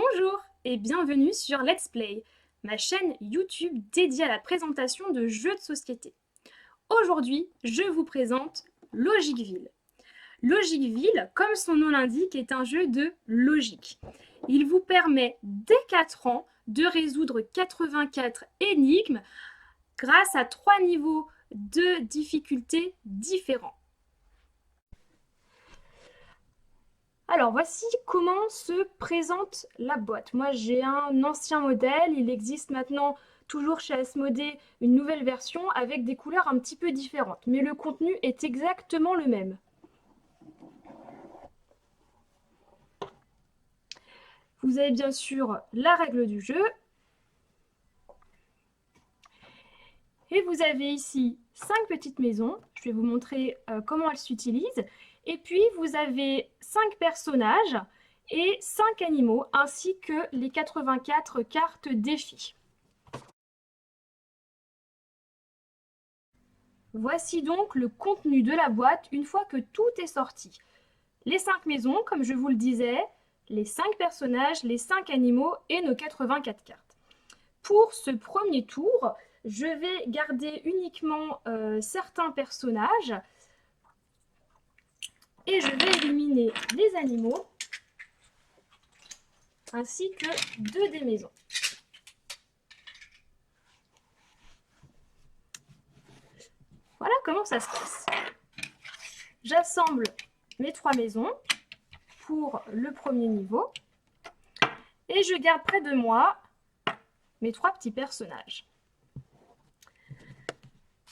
Bonjour et bienvenue sur Let's Play, ma chaîne YouTube dédiée à la présentation de jeux de société. Aujourd'hui, je vous présente Logicville. Logicville, comme son nom l'indique, est un jeu de logique. Il vous permet dès 4 ans de résoudre 84 énigmes grâce à 3 niveaux de difficulté différents. Alors voici comment se présente la boîte. Moi j'ai un ancien modèle, il existe maintenant toujours chez Asmodée une nouvelle version avec des couleurs un petit peu différentes, mais le contenu est exactement le même. Vous avez bien sûr la règle du jeu. Et vous avez ici 5 petites maisons. Je vais vous montrer comment elles s'utilisent. Et puis vous avez 5 personnages et 5 animaux, ainsi que les 84 cartes défis. Voici donc le contenu de la boîte une fois que tout est sorti. Les 5 maisons, comme je vous le disais, les 5 personnages, les 5 animaux et nos 84 cartes. Pour ce premier tour, je vais garder uniquement certains personnages et je vais éliminer les animaux ainsi que 2 des maisons. Voilà comment ça se passe. J'assemble mes 3 maisons pour le premier niveau et je garde près de moi mes 3 petits personnages.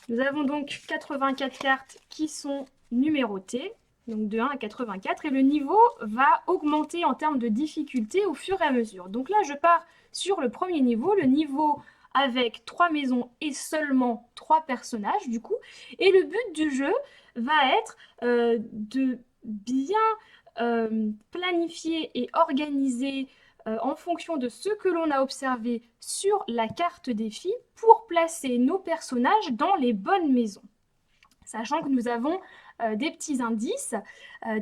Nous avons donc 84 cartes qui sont numérotées, donc de 1 à 84, et le niveau va augmenter en termes de difficulté au fur et à mesure. Donc là, je pars sur le premier niveau, le niveau avec 3 maisons et seulement 3 personnages, du coup. Et le but du jeu va être de bien planifier et organiser en fonction de ce que l'on a observé sur la carte défi pour placer nos personnages dans les bonnes maisons. Sachant que nous avons des petits indices,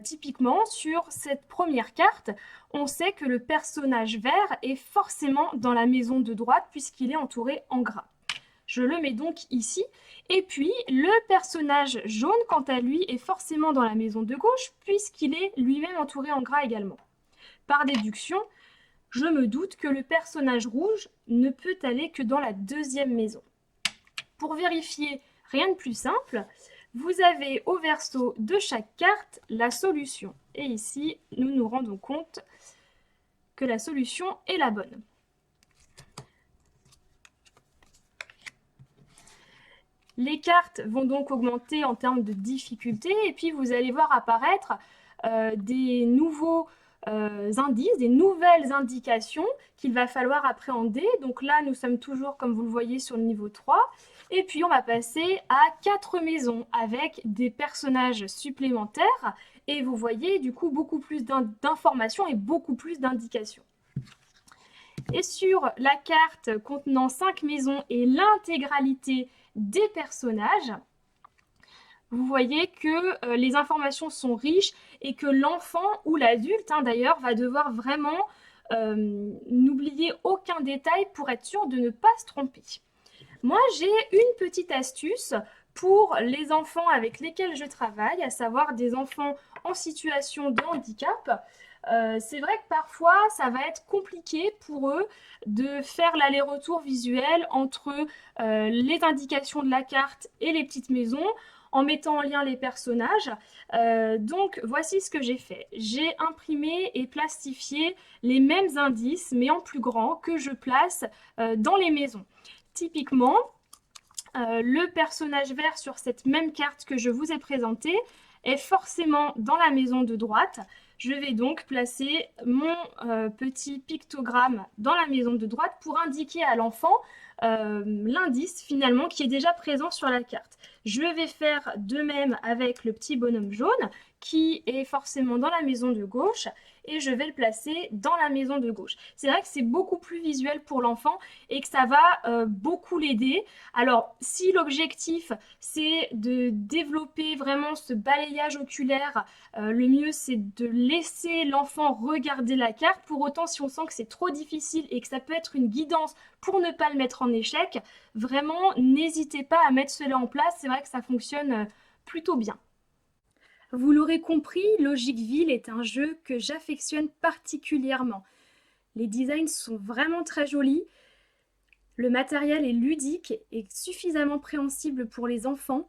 typiquement sur cette première carte, on sait que le personnage vert est forcément dans la maison de droite puisqu'il est entouré en gras. Je le mets donc ici. Et puis, le personnage jaune, quant à lui, est forcément dans la maison de gauche puisqu'il est lui-même entouré en gras également. Par déduction, je me doute que le personnage rouge ne peut aller que dans la deuxième maison. Pour vérifier, rien de plus simple, vous avez au verso de chaque carte la solution. Et ici, nous nous rendons compte que la solution est la bonne. Les cartes vont donc augmenter en termes de difficulté et puis vous allez voir apparaître des nouveaux indices, des nouvelles indications qu'il va falloir appréhender. Donc là, nous sommes toujours, comme vous le voyez, sur le niveau 3. Et puis, on va passer à 4 maisons avec des personnages supplémentaires. Et vous voyez, du coup, beaucoup plus d'informations et beaucoup plus d'indications. Et sur la carte contenant 5 maisons et l'intégralité des personnages, vous voyez que les informations sont riches et que l'enfant ou l'adulte, d'ailleurs, va devoir vraiment n'oublier aucun détail pour être sûr de ne pas se tromper. Moi, j'ai une petite astuce pour les enfants avec lesquels je travaille, à savoir des enfants en situation de handicap. C'est vrai que parfois, ça va être compliqué pour eux de faire l'aller-retour visuel entre les indications de la carte et les petites maisons, en mettant en lien les personnages. Donc voici ce que j'ai fait. J'ai imprimé et plastifié les mêmes indices, mais en plus grand, que je place dans les maisons. Typiquement, le personnage vert sur cette même carte que je vous ai présentée est forcément dans la maison de droite. Je vais donc placer mon petit pictogramme dans la maison de droite pour indiquer à l'enfant l'indice finalement qui est déjà présent sur la carte. Je vais faire de même avec le petit bonhomme jaune qui est forcément dans la maison de gauche et je vais le placer dans la maison de gauche. C'est vrai que c'est beaucoup plus visuel pour l'enfant et que ça va beaucoup l'aider. Alors, si l'objectif c'est de développer vraiment ce balayage oculaire, le mieux c'est de laisser l'enfant regarder la carte. Pour autant, si on sent que c'est trop difficile et que ça peut être une guidance pour ne pas le mettre en échec, vraiment n'hésitez pas à mettre cela en place. C'est vrai que ça fonctionne plutôt bien. Vous l'aurez compris, Logicville est un jeu que j'affectionne particulièrement. Les designs sont vraiment très jolis, le matériel est ludique et suffisamment préhensible pour les enfants.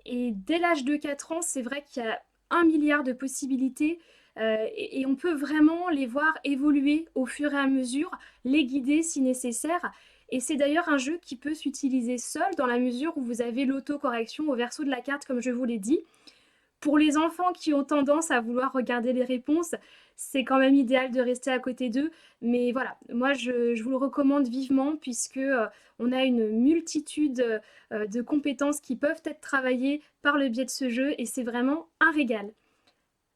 Et dès l'âge de 4 ans, c'est vrai qu'il y a 1 milliard de possibilités et on peut vraiment les voir évoluer au fur et à mesure, les guider si nécessaire. Et c'est d'ailleurs un jeu qui peut s'utiliser seul dans la mesure où vous avez l'autocorrection au verso de la carte, comme je vous l'ai dit. Pour les enfants qui ont tendance à vouloir regarder les réponses, c'est quand même idéal de rester à côté d'eux. Mais voilà, moi je vous le recommande vivement puisque on a une multitude de compétences qui peuvent être travaillées par le biais de ce jeu et c'est vraiment un régal.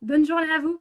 Bonne journée à vous!